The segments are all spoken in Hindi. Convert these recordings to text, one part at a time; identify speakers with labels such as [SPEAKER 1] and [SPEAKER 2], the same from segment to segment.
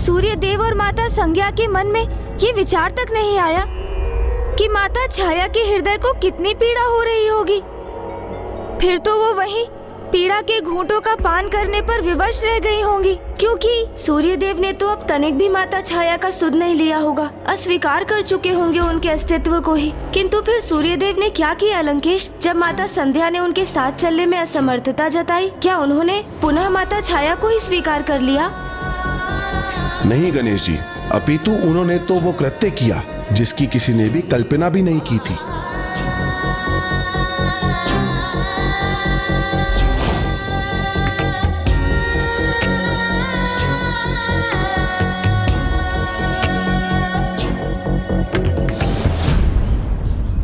[SPEAKER 1] सूर्य देव और माता संज्ञा के मन में ये विचार तक नहीं आया कि माता छाया के हृदय को कितनी पीड़ा हो रही होगी। फिर तो वो वहीं पीड़ा के घूंटों का पान करने पर विवश रह गई होंगी, क्योंकि सूर्यदेव ने तो अब तनिक भी माता छाया का सुध नहीं लिया होगा, अस्वीकार कर चुके होंगे उनके अस्तित्व को ही। किंतु फिर सूर्यदेव ने क्या किया लंकेश? जब माता संध्या ने उनके साथ चलने में असमर्थता जताई, क्या उन्होंने पुनः माता छाया को ही स्वीकार कर लिया?
[SPEAKER 2] नहीं गणेश जी, अपितु उन्होंने तो वो कृत्य किया जिसकी किसी ने भी कल्पना भी नहीं की थी।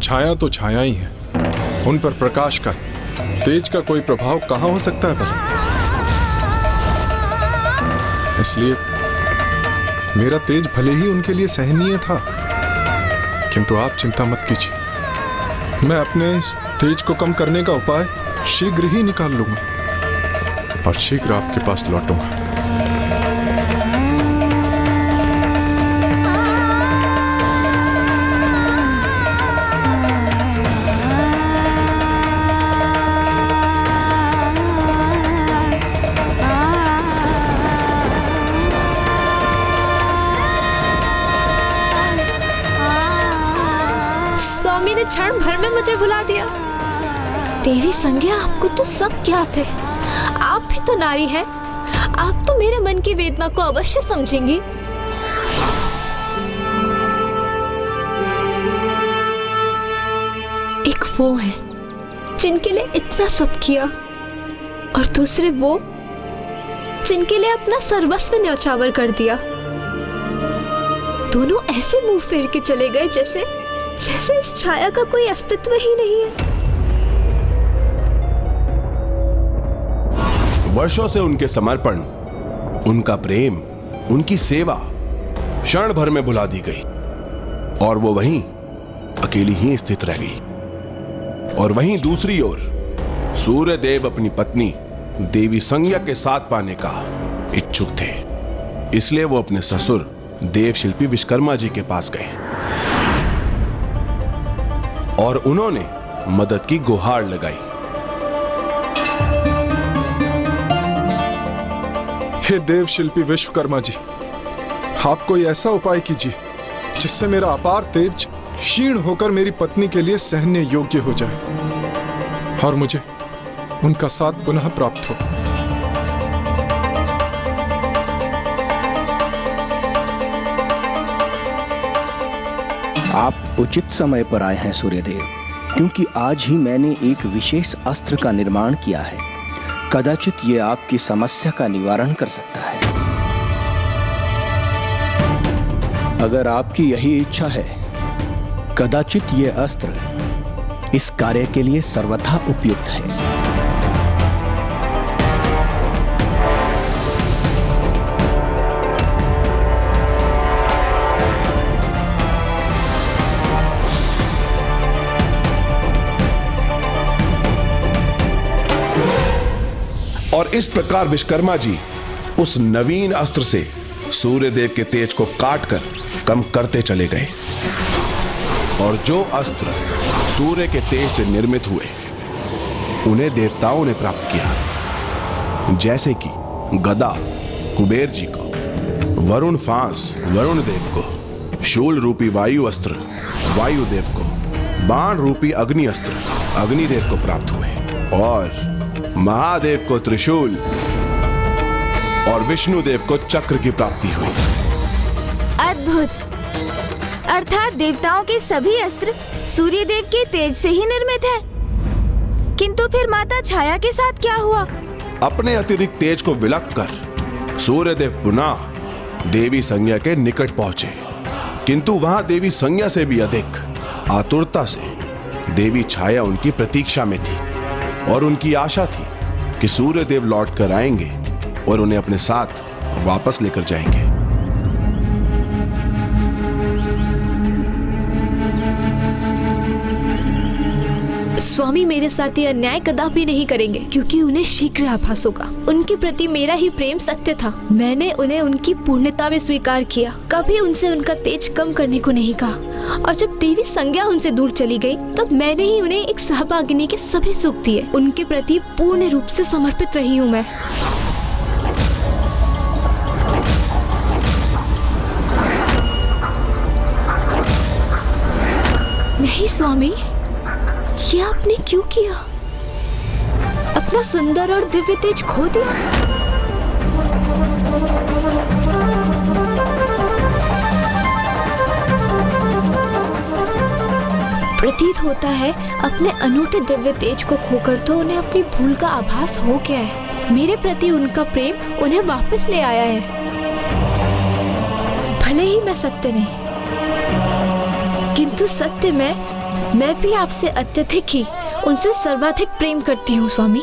[SPEAKER 3] छाया तो छाया ही है, उन पर प्रकाश का, तेज का कोई प्रभाव कहां हो सकता है पर? इसलिए मेरा तेज भले ही उनके लिए सहनीय था, किंतु आप चिंता मत कीजिए, मैं अपने इस तेज को कम करने का उपाय शीघ्र ही निकाल लूंगा और शीघ्र आपके पास लौटूंगा।
[SPEAKER 4] स्वामी ने क्षण भर में मुझे भुला दिया। देवी संज्ञा, आपको तो सब ज्ञात है, आप भी तो नारी हैं, आप तो मेरे मन की वेदना को अवश्य समझेंगी। एक वो है जिनके लिए इतना सब किया और दूसरे वो जिनके लिए अपना सर्वस्व न्यौछावर कर दिया। दोनों ऐसे मुंह फेर के चले गए जैसे इस छाया का कोई अस्तित्व ही नहीं है।
[SPEAKER 2] वर्षों से उनके समर्पण, उनका प्रेम, उनकी सेवा क्षण भर में भुला दी गई और वो वहीं अकेली ही स्थित रह गई। और वहीं दूसरी ओर सूर्यदेव अपनी पत्नी देवी संज्ञा के साथ पाने का इच्छुक थे, इसलिए वो अपने ससुर देवशिल्पी विश्वकर्मा जी के पास गए और उन्होंने मदद की गुहार लगाई।
[SPEAKER 3] हे देवशिल्पी विश्वकर्मा जी, आप कोई ऐसा उपाय कीजिए जिससे मेरा अपार तेज क्षीण होकर मेरी पत्नी के लिए सहने योग्य हो जाए और मुझे उनका साथ पुनः प्राप्त हो।
[SPEAKER 5] आप उचित समय पर आए हैं सूर्यदेव, क्योंकि आज ही मैंने एक विशेष अस्त्र का निर्माण किया है। कदाचित ये आपकी समस्या का निवारण कर सकता है। अगर आपकी यही इच्छा है, कदाचित ये अस्त्र इस कार्य के लिए सर्वथा उपयुक्त है।
[SPEAKER 2] और इस प्रकार विश्वकर्मा जी उस नवीन अस्त्र से सूर्यदेव के तेज को काटकर कम करते चले गए और जो अस्त्र सूर्य के तेज से निर्मित हुए उन्हें देवताओं ने प्राप्त किया, जैसे कि गदा कुबेर जी को, वरुण फांस वरुण देव को, शूल रूपी वायु अस्त्र वायुदेव को, बाण रूपी अग्नि अस्त्र अग्निदेव को प्राप्त हुए और महादेव को त्रिशूल और विष्णुदेव को चक्र की प्राप्ति हुई।
[SPEAKER 1] अद्भुत! अर्थात देवताओं के सभी अस्त्र सूर्यदेव के तेज से ही निर्मित है। किंतु फिर माता छाया के साथ क्या हुआ?
[SPEAKER 2] अपने अतिरिक्त तेज को विलक कर सूर्यदेव पुनः देवी संज्ञा के निकट पहुंचे, किंतु वहां देवी संज्ञा से भी अधिक आतुरता से देवी छाया उनकी प्रतीक्षा में थी और उनकी आशा थी कि सूर्यदेव लौट कर आएंगे और उन्हें अपने साथ वापस लेकर जाएंगे।
[SPEAKER 4] स्वामी मेरे साथ ये अन्याय कदापि नहीं करेंगे, क्योंकि उन्हें शीघ्र आभास होगा। उनके प्रति मेरा ही प्रेम सत्य था। मैंने उन्हें उनकी पूर्णता में स्वीकार किया, कभी उनसे उनका तेज कम करने को नहीं कहा। और जब देवी संज्ञा उनसे दूर चली गई, तब मैंने ही उन्हें एक सहभागिनी के सभी सुख दिए। उनके प्रति पूर्ण रूप से समर्पित रही हूँ मैं। नहीं स्वामी, ये आपने क्यों किया? अपना सुंदर और दिव्य तेज खो दिया। प्रतीत होता है अपने अनूठे दिव्य तेज को खोकर तो उन्हें अपनी भूल का आभास हो गया है। मेरे प्रति उनका प्रेम उन्हें वापस ले आया है। भले ही मैं सत्य नहीं, किंतु सत्य में मैं भी आपसे अत्यधिक ही, उनसे सर्वाधिक प्रेम करती हूँ स्वामी।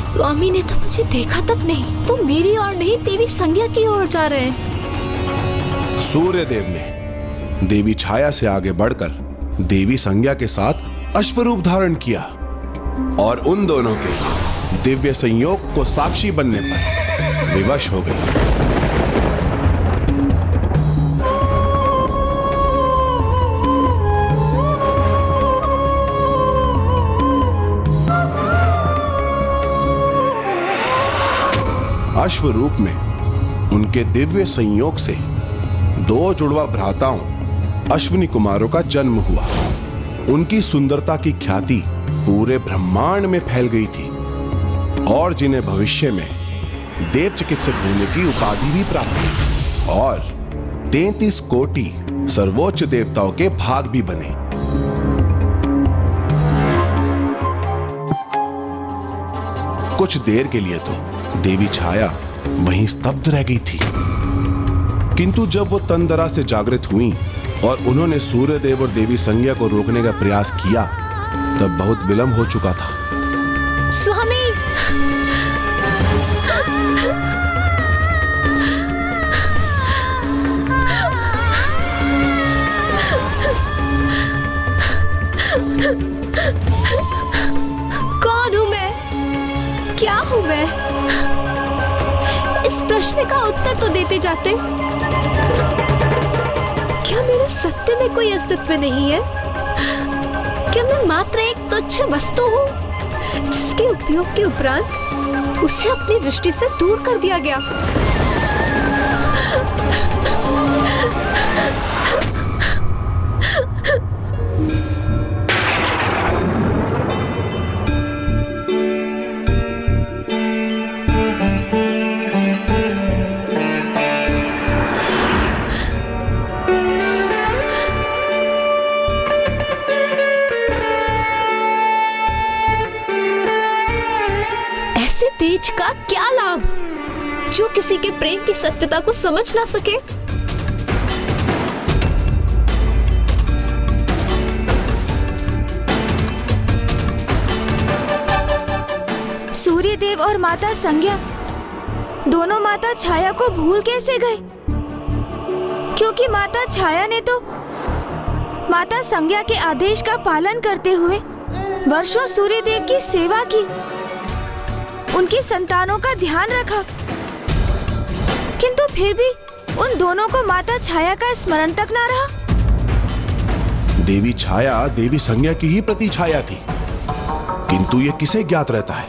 [SPEAKER 4] स्वामी ने तो मुझे देखा तक नहीं। वो मेरी ओर नहीं, देवी संज्ञा की ओर जा रहे हैं।
[SPEAKER 2] सूर्यदेव ने देवी छाया से आगे बढ़कर देवी संज्ञा के साथ अश्वरूप धारण किया और उन दोनों के दिव्य संयोग को साक्षी बनने पर विवश हो गई। अश्वरूप में उनके दिव्य संयोग से दो जुड़वा भ्राताओं अश्विनी कुमारों का जन्म हुआ। उनकी सुंदरता की ख्याति पूरे ब्रह्मांड में फैल गई थी और जिन्हें भविष्य में देव चिकित्सक होने की उपाधि भी प्राप्त हुई और 33 कोटि सर्वोच्च देवताओं के भाग भी बने। कुछ देर के लिए तो देवी छाया वहीं स्तब्ध रह गई थी, किंतु जब वो तंदरा से जागृत हुई और उन्होंने सूर्यदेव और देवी संज्ञा को रोकने का प्रयास किया, तब बहुत विलंब हो चुका था।
[SPEAKER 4] स्वामी, कौन हूं मैं? क्या हूं मैं? इस प्रश्न का उत्तर तो देते जाते। क्या मेरे सत्य में कोई अस्तित्व नहीं है? क्या मैं मात्र एक तुच्छ वस्तु हूं जिसके उपयोग के उपरांत उसे अपनी दृष्टि से दूर कर दिया गया? तेज का क्या लाभ जो किसी के प्रेम की सत्यता को समझ ना सके?
[SPEAKER 1] सूर्यदेव और माता संज्ञा दोनों माता छाया को भूल कैसे गए? क्योंकि माता छाया ने तो माता संज्ञा के आदेश का पालन करते हुए वर्षों सूर्यदेव की सेवा की, उनकी संतानों का ध्यान रखा, किंतु फिर भी उन दोनों को माता छाया का स्मरण तक ना रहा।
[SPEAKER 2] देवी छाया देवी संज्ञा की ही प्रतिछाया थी, किंतु यह किसे ज्ञात रहता है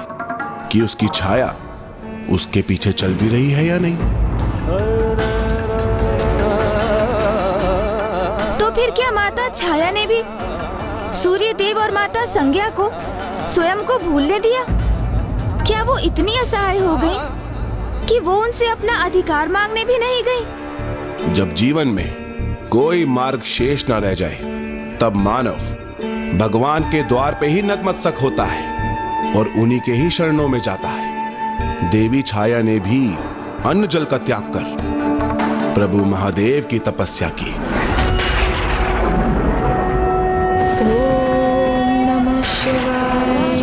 [SPEAKER 2] कि उसकी छाया उसके पीछे चल भी रही है या नहीं?
[SPEAKER 1] तो फिर क्या माता छाया ने भी सूर्यदेव और माता संज्ञा को स्वयं को भूलने दिया? क्या वो इतनी असहाय हो गई कि वो उनसे अपना अधिकार मांगने भी नहीं गई?
[SPEAKER 2] जब जीवन में कोई मार्ग शेष न रह जाए, तब मानव भगवान के द्वार पे ही नतमस्तक होता है और उन्हीं के ही शरणों में जाता है। देवी छाया ने भी अन्न जल का त्याग कर प्रभु महादेव की तपस्या की।
[SPEAKER 4] ओम नमः शिवाय।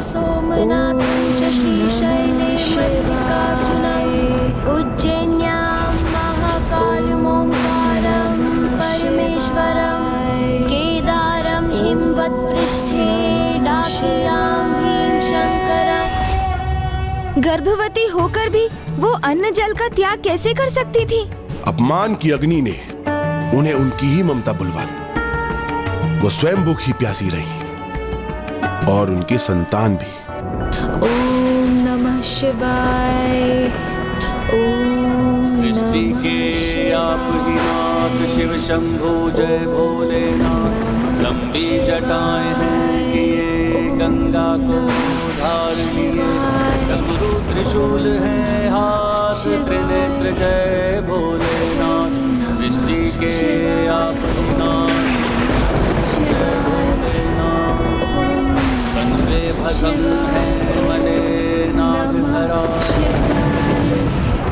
[SPEAKER 6] सोमनाथ च श्रीशैले मल्लिकार्जुनं उज्जैन्यां महाकालमोङ्कारं परमेश्वरं केदारं हिमवत्पृष्ठे डाकियां भीमशङ्करम्।
[SPEAKER 1] गर्भवती होकर भी वो अन्न जल का त्याग कैसे कर सकती थी?
[SPEAKER 2] अपमान की अग्नि ने उन्हें उनकी ही ममता बुलवा दी। वो स्वयं भूखी प्यासी रही और उनकी संतान भी।
[SPEAKER 4] ओम नमः शिवाय। ओम
[SPEAKER 7] सृष्टि के आप ही नाथ शिव शंभु जय भोलेनाथ। लंबी जटाएं हैं किए गंगा को धार लिए। डमरू त्रिशूल है हाथ त्रिनेत्र जय भोलेनाथ। सृष्टि के आप ही नाथ जय भोलेनाथ। कन्वे भस्म है मने नागधरा।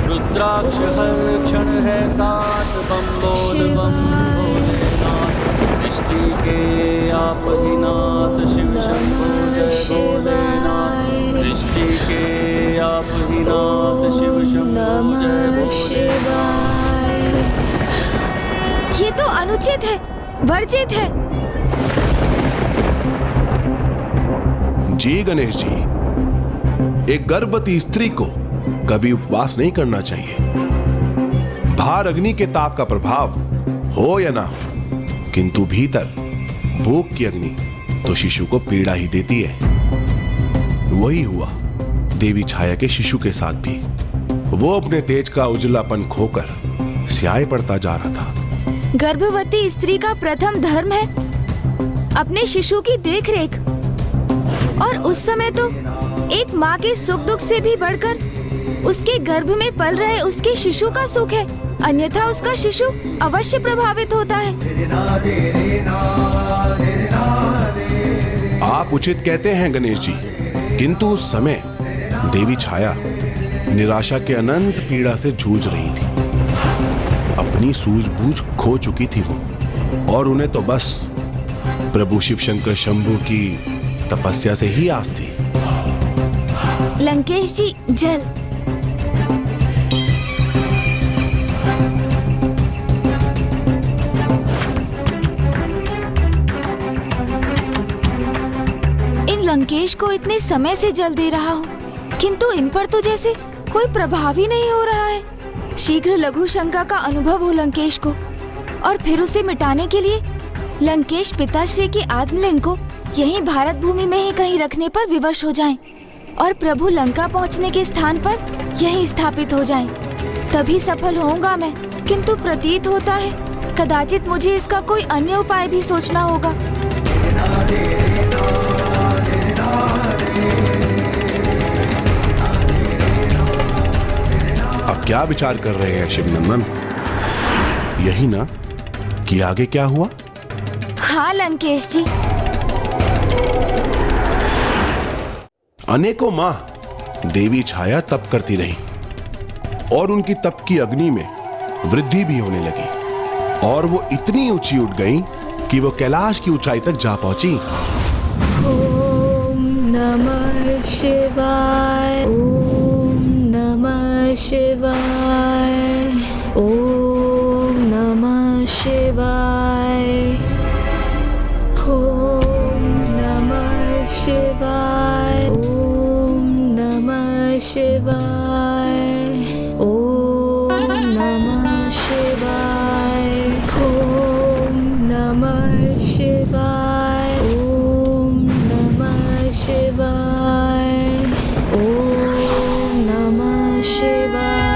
[SPEAKER 7] रुद्राक्ष हर क्षण है साथ बम बोल बम भोलेनाथ। सृष्टि के आप ही नाथ शिव शंभु जय भोलेनाथ। सृष्टि के आप ही नाथ शिव शंभु जय भोलेनाथ।
[SPEAKER 1] ये तो अनुचित है, वर्जित है।
[SPEAKER 2] जी गणेश जी, एक गर्भवती स्त्री को कभी उपवास नहीं करना चाहिए। बाहर अग्नि के ताप का प्रभाव हो या ना हो, किंतु भीतर भूख की अग्नि तो शिशु को पीड़ा ही देती है। वही हुआ देवी छाया के शिशु के साथ भी। वो अपने तेज का उजलापन खोकर स्याह पड़ता जा रहा था।
[SPEAKER 1] गर्भवती स्त्री का प्रथम धर्म है अपने शिशु की देखरेख, और उस समय तो एक माँ के सुख दुख से भी बढ़कर उसके गर्भ में पल रहे उसके शिशु का सुख है, अन्यथा उसका शिशु अवश्य प्रभावित होता है।
[SPEAKER 2] आप उचित कहते हैं गणेश जी, किंतु उस समय देवी छाया निराशा के अनंत पीड़ा से जूझ रही थी। अपनी सूझबूझ खो चुकी थी वो, और उन्हें तो बस प्रभु शिव शंकर शंभु की तपस्या से ही आस थी।
[SPEAKER 1] लंकेश जी, जल। इन लंकेश को इतने समय से जल दे रहा हूँ, किंतु इन पर तो जैसे कोई प्रभाव ही नहीं हो रहा है। शीघ्र लघु शंका का अनुभव हो लंकेश को, और फिर उसे मिटाने के लिए लंकेश पिताश्री की आत्मलिंग को यहीं भारत भूमि में ही कहीं रखने पर विवश हो जाएं, और प्रभु लंका पहुंचने के स्थान पर यहीं स्थापित हो जाएं। तभी सफल होऊंगा मैं, किंतु प्रतीत होता है कदाचित मुझे इसका कोई अन्य उपाय भी सोचना होगा।
[SPEAKER 2] अब क्या विचार कर रहे हैं शिवनंदन? यही ना कि आगे क्या हुआ?
[SPEAKER 1] हाँ लंकेश जी।
[SPEAKER 2] अनेकों माह देवी छाया तप करती रही, और उनकी तप की अग्नि में वृद्धि भी होने लगी, और वो इतनी ऊंची उठ गई कि वो कैलाश की ऊंचाई तक जा पहुंची।
[SPEAKER 4] ओम नमः शिवाय। ओम नमः शिवाय। ओम नमः शिवाय। ओम नमः शिवाय। ओम नमः शिवाय। ओम नमः शिवाय। ओम नमः शिवाय। ओम नमः शिवाय। ओम नमः शिवाय।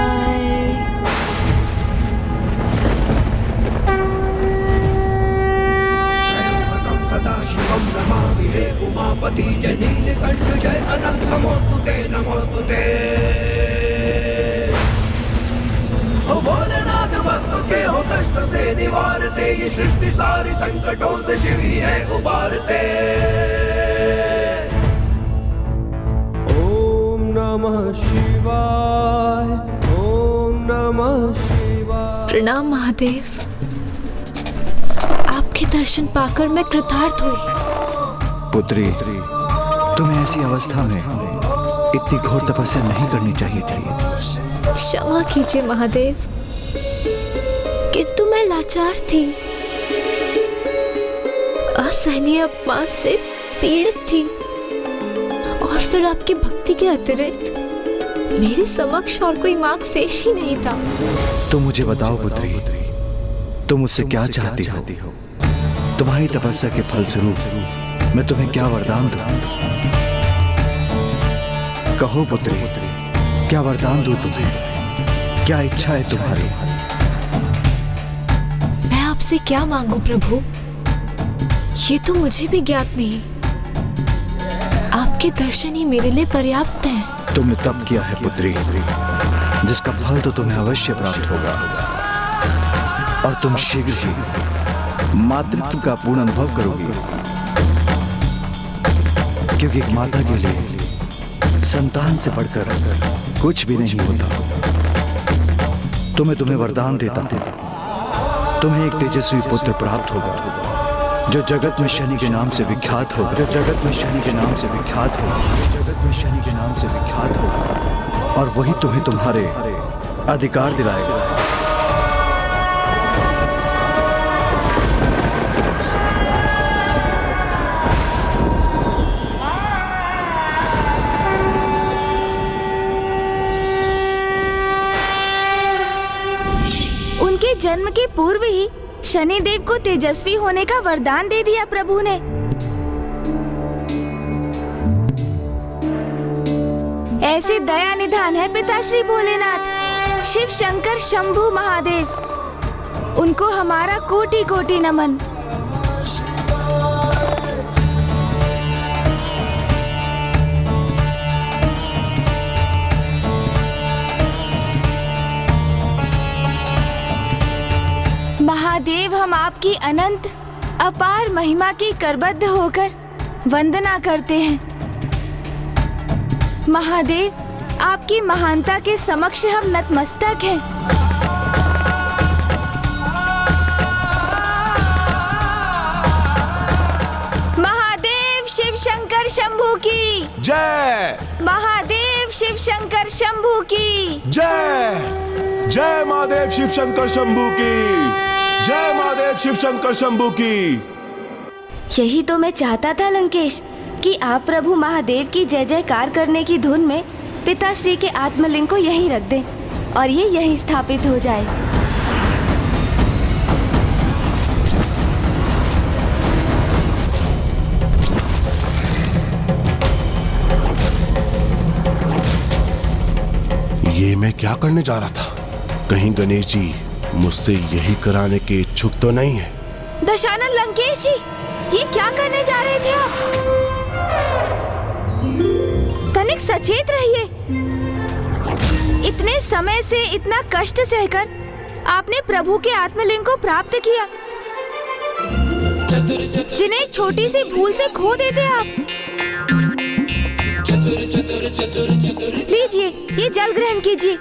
[SPEAKER 8] सदाशिवं नमामि हे उमापति जय नीलकंठ जय अनंत नमोस्तुते नमोस्तुते। ओ भोलेनाथ भक्तों के हो कष्ट से निवारते, ये सृष्टि सारी संकटों से शिव ही है उबारते।
[SPEAKER 9] ओम नमः शिवाय।
[SPEAKER 4] प्रणाम महादेव। आपके दर्शन पाकर मैं कृतार्थ हुई।
[SPEAKER 9] पुत्री, तुम्हें ऐसी अवस्था में इतनी घोर तपस्या नहीं करनी चाहिए थी।
[SPEAKER 4] क्षमा कीजिए महादेव, किंतु मैं लाचार थी, असहनीय अपमान से पीड़ित थी, और फिर आपकी भक्ति के अतिरिक्त मेरे समक्ष और कोई मार्ग शेष ही नहीं था।
[SPEAKER 9] तो मुझे बताओ पुत्री, तुम मुझसे क्या चाहती हो? तुम्हारी तपस्या के फलस्वरूप मैं तुम्हें क्या वरदान दूं? कहो पुत्री, क्या वरदान दूं तुम्हें? क्या इच्छा है तुम्हारी?
[SPEAKER 4] मैं आपसे क्या मांगू प्रभु, ये तो मुझे भी ज्ञात नहीं। आपके दर्शन ही मेरे लिए पर्याप्त हैं।
[SPEAKER 9] तुमने तप किया है पुत्री, जिसका फल तो तुम्हें अवश्य प्राप्त होगा, और तुम शीघ्र ही मातृत्व का पूर्ण अनुभव करोगी। क्योंकि एक माता के लिए संतान से बढ़कर कुछ भी नहीं होता। तुम्हें वरदान देता हूं, तुम्हें एक तेजस्वी पुत्र प्राप्त होगा, जो जगत में शनि के नाम से विख्यात होगा, जो जगत में शनि के नाम से विख्यात होगा, जगत में शनि के नाम से विख्यात होगा, और वही तुम्हें तुम्हारे अधिकार दिलाएगा।
[SPEAKER 1] उनके जन्म के पूर्व ही शनिदेव को तेजस्वी होने का वरदान दे दिया प्रभु ने। ऐसे दया निधान है पिताश्री भोलेनाथ, शिव शंकर शंभु महादेव। उनको हमारा कोटि कोटि नमन। महादेव, हम आपकी अनंत अपार महिमा की करबद्ध होकर वंदना करते हैं। महादेव, आपकी महानता के समक्ष हम नतमस्तक हैं। महादेव शिव शंकर शंभू की
[SPEAKER 2] जय।
[SPEAKER 1] महादेव शिव शंकर शंभू की
[SPEAKER 2] जय। जय महादेव शिव शंकर शंभू की जय। महादेव शिव शंकर शंभू की।
[SPEAKER 1] यही तो मैं चाहता था लंकेश, कि आप प्रभु महादेव की जय जयकार करने की धुन में पिताश्री के आत्मलिंग को यहीं रख दें और ये यहीं स्थापित हो जाए।
[SPEAKER 2] ये मैं क्या करने जा रहा था? कहीं गणेश जी मुझसे यही कराने के इच्छुक तो नहीं है?
[SPEAKER 1] दशानन लंकेश जी, ये क्या करने जा रहे थे आप? तनिक सचेत रहिए। इतने समय से इतना कष्ट सहकर आपने प्रभु के आत्मलिंग को प्राप्त किया, जिन्हें एक छोटी सी भूल से खो देते आप। लीजिए, ये जल ग्रहण कीजिए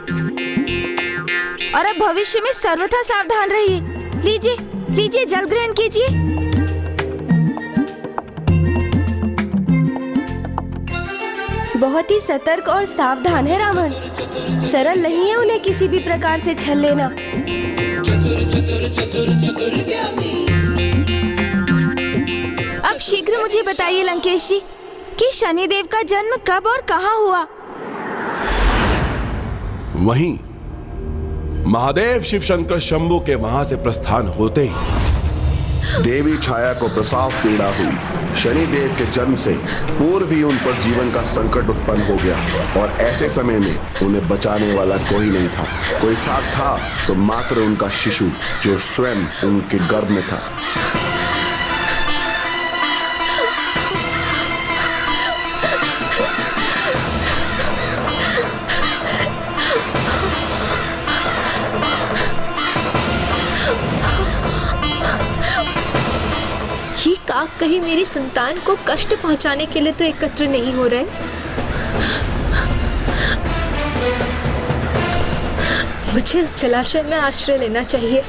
[SPEAKER 1] और अब भविष्य में सर्वथा सावधान रहिए। लीजिए, लीजिए, जल ग्रहण कीजिए। बहुत ही सतर्क और सावधान है रावण। सरल नहीं है उन्हें किसी भी प्रकार से छल लेना। अब शीघ्र मुझे बताइए लंकेश जी, कि शनिदेव का जन्म कब और कहाँ हुआ?
[SPEAKER 2] वहीं महादेव शिव शंकर शंभू के वहां से प्रस्थान होते ही देवी छाया को प्रसव पीड़ा हुई। शनिदेव के जन्म से पूर्व ही उन पर जीवन का संकट उत्पन्न हो गया और ऐसे समय में उन्हें बचाने वाला कोई नहीं था। कोई साथ था तो मात्र उनका शिशु, जो स्वयं उनके गर्भ में था।
[SPEAKER 4] ये काक कहीं मेरी संतान को कष्ट पहुंचाने के लिए तो एकत्र नहीं हो रहे। मुझे इस जलाशय में आश्रय लेना चाहिए।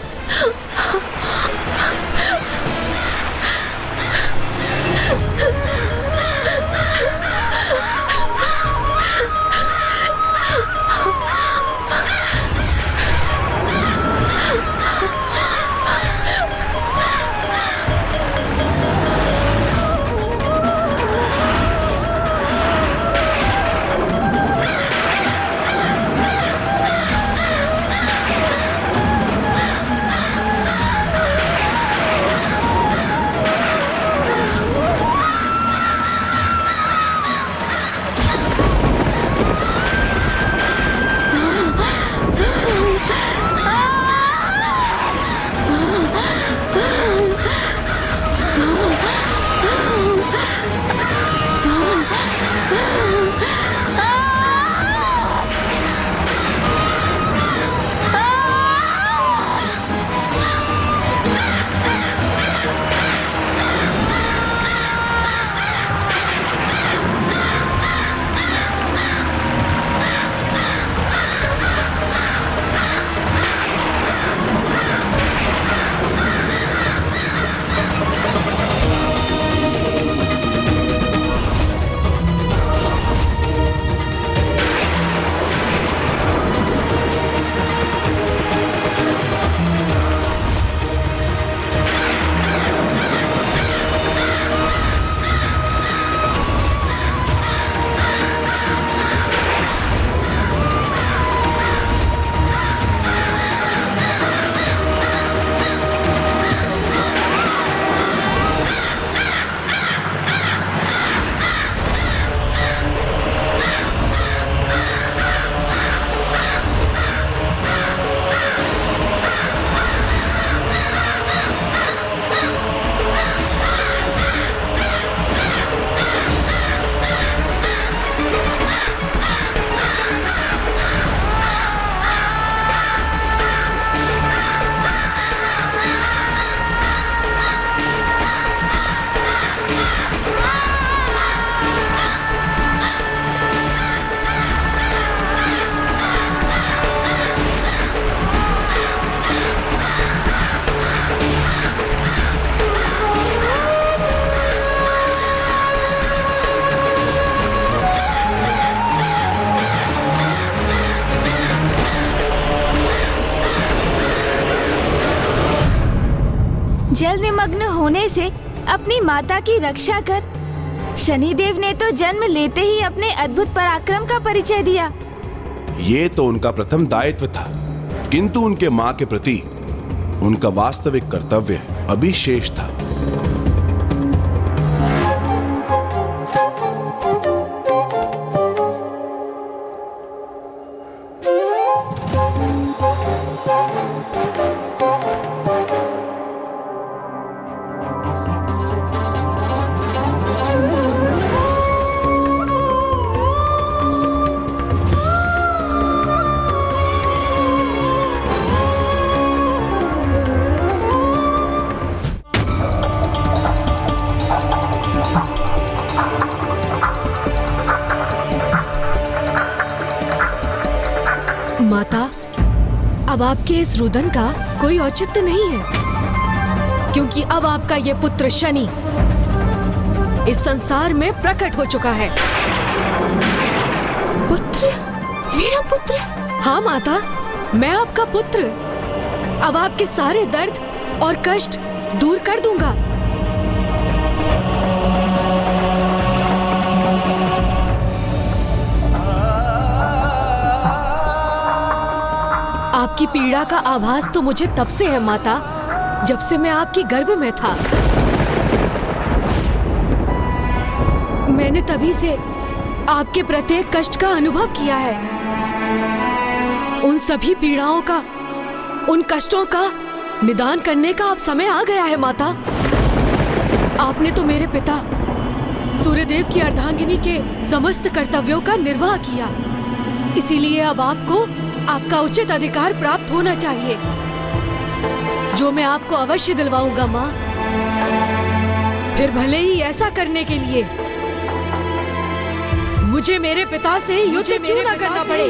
[SPEAKER 1] जल निमग्न होने से अपनी माता की रक्षा कर शनिदेव ने तो जन्म लेते ही अपने अद्भुत पराक्रम का परिचय दिया।
[SPEAKER 2] ये तो उनका प्रथम दायित्व था, किंतु उनके मां के प्रति उनका वास्तविक कर्तव्य अभी शेष था।
[SPEAKER 10] माता, अब आपके इस रुदन का कोई औचित्य नहीं है, क्योंकि अब आपका ये पुत्र शनि इस संसार में प्रकट हो चुका है।
[SPEAKER 4] पुत्र? मेरा पुत्र?
[SPEAKER 10] हाँ माता, मैं आपका पुत्र। अब आपके सारे दर्द और कष्ट दूर कर दूंगा। आपकी पीड़ा का आभास तो मुझे तब से है माता, जब से मैं आपकी गर्भ में था। मैंने तभी से आपके प्रत्येक कष्ट का अनुभव किया है। उन सभी पीड़ाओं का, उन कष्टों का निदान करने का अब समय आ गया है माता। आपने तो मेरे पिता सूर्यदेव की अर्धांगिनी के समस्त कर्तव्यों का निर्वाह किया, इसीलिए अब आपको आपका उचित अधिकार प्राप्त होना चाहिए, जो मैं आपको अवश्य दिलवाऊंगा माँ। फिर भले ही ऐसा करने के लिए मुझे मेरे पिता से युद्ध क्यों ना करना पड़े।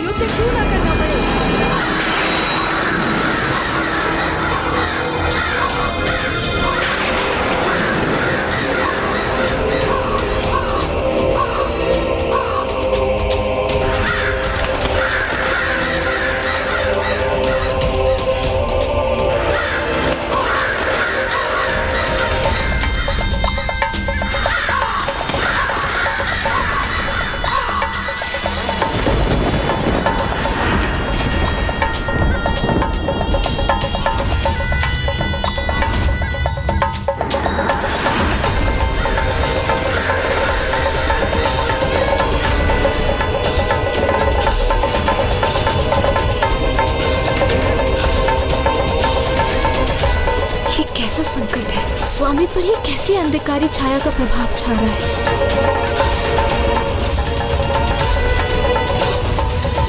[SPEAKER 4] अंधकारी छाया का प्रभाव छा रहा है।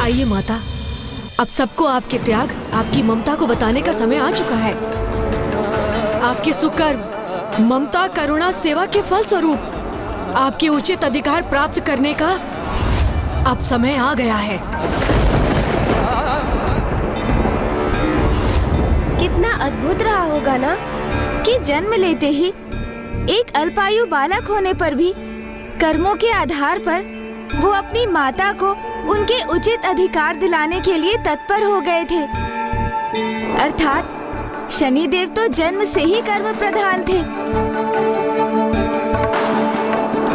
[SPEAKER 10] आइए माता, अब सबको आपके त्याग, आपकी ममता को बताने का समय आ चुका है। आपके सुकर्म, ममता, करुणा, सेवा के फल स्वरूप आपके उचित अधिकार प्राप्त करने का अब समय आ गया है।
[SPEAKER 1] कितना अद्भुत रहा होगा ना कि जन्म लेते ही एक अल्पायु बालक होने पर भी कर्मों के आधार पर वो अपनी माता को उनके उचित अधिकार दिलाने के लिए तत्पर हो गए थे। अर्थात शनिदेव तो जन्म से ही कर्म प्रधान थे।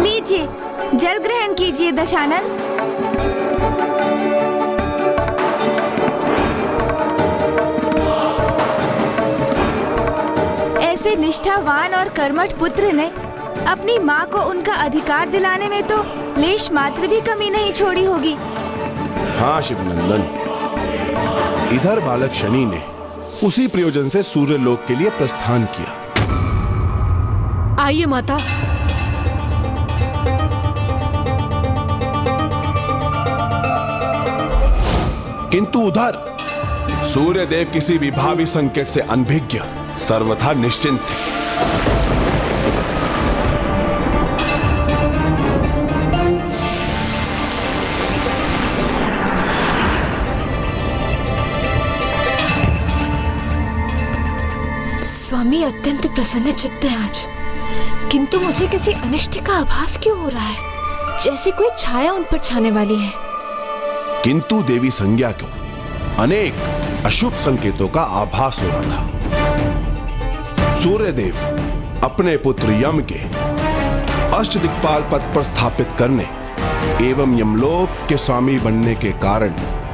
[SPEAKER 1] लीजिए, जल ग्रहण कीजिए दशानन। ऐसे निष्ठावान और कर्मठ पुत्र ने अपनी माँ को उनका अधिकार दिलाने में तो लेश मात्र भी कमी नहीं छोड़ी होगी।
[SPEAKER 2] हाँ शिवनंदन, इधर बालक शनि ने उसी प्रयोजन से सूर्य लोक के लिए प्रस्थान किया।
[SPEAKER 10] आइए माता।
[SPEAKER 2] किंतु उधर सूर्य देव किसी भी भावी संकट से अनभिज्ञ, सर्वथा निश्चिंत थे।
[SPEAKER 4] स्वामी अत्यंत प्रसन्न चित्त हैं आज, किंतु मुझे किसी अनिष्ट का आभास क्यों हो रहा है, जैसे कोई छाया उन पर छाने वाली है।
[SPEAKER 2] किंतु देवी संज्ञा को अनेक अशुभ संकेतों का आभास हो रहा था। सूर्यदेव अपने पुत्र यम के अष्टदिक्पाल पद पर स्थापित करने एवं यमलोक के स्वामी बनने के कारण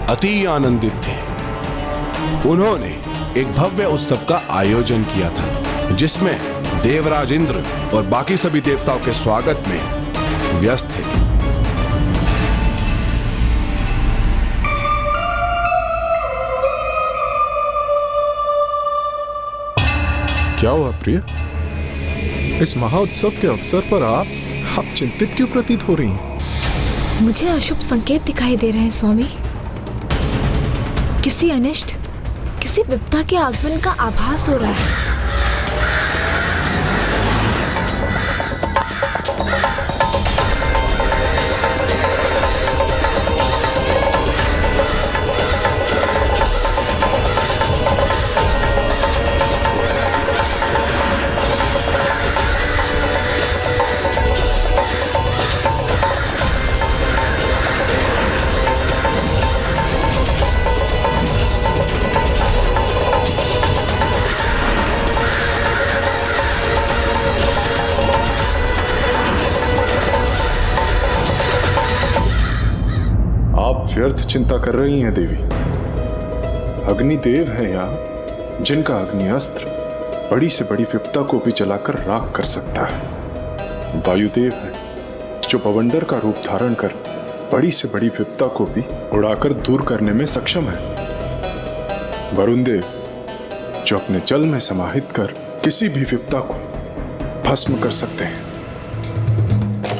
[SPEAKER 2] अति आनंदित थे। उन्होंने एक भव्य उत्सव का आयोजन किया था, जिसमें देवराज इंद्र और बाकी सभी देवताओं के स्वागत में व्यस्त थे।
[SPEAKER 3] क्या हुआ प्रिय? इस महाउत्सव के अवसर पर आप चिंतित क्यों प्रतीत हो रही हैं?
[SPEAKER 4] मुझे अशुभ संकेत दिखाई दे रहे हैं स्वामी। किसी अनिष्ट, किसी विपदा के आगमन का आभास हो रहा है।
[SPEAKER 3] व्यर्थ चिंता कर रही हैं देवी। अग्निदेव है यहाँ, जिनका अग्नि अस्त्र बड़ी से बड़ी विपदा को भी जलाकर राख कर सकता है। वायुदेव है, जो बवंडर का रूप धारण कर बड़ी से बड़ी विपदा को भी उड़ाकर दूर करने में सक्षम है। वरुण देव, जो अपने जल में समाहित कर किसी भी विपदा को भस्म कर सकते हैं।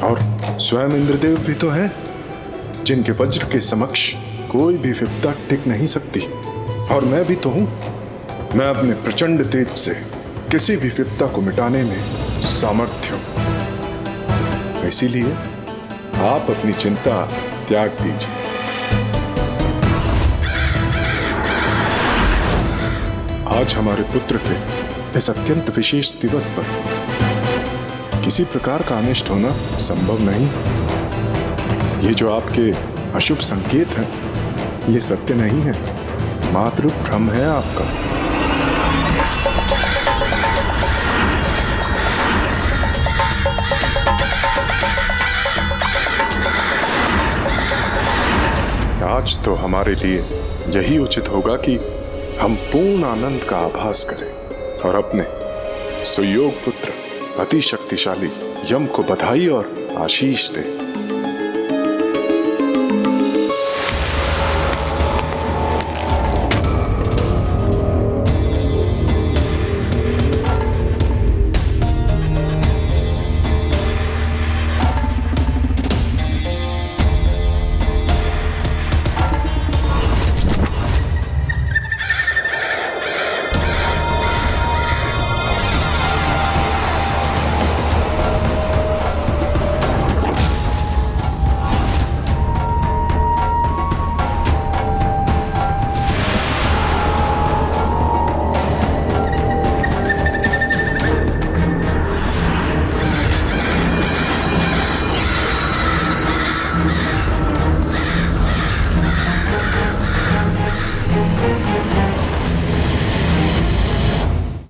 [SPEAKER 3] और स्वयं इंद्रदेव भी तो है, जिनके वज्र के समक्ष कोई भी विपदा टिक नहीं सकती। और मैं भी तो हूं, मैं अपने प्रचंड तेज से किसी भी विपदा को मिटाने में सामर्थ्य हूं। इसीलिए आप अपनी चिंता त्याग दीजिए। आज हमारे पुत्र के इस अत्यंत विशेष दिवस पर किसी प्रकार का अनिष्ट होना संभव नहीं। ये जो आपके अशुभ संकेत हैं, ये सत्य नहीं है, मात्र भ्रम है आपका। आज तो हमारे लिए यही उचित होगा कि हम पूर्ण आनंद का आभास करें और अपने सुयोग पुत्र अति शक्तिशाली यम को बधाई और आशीष दें।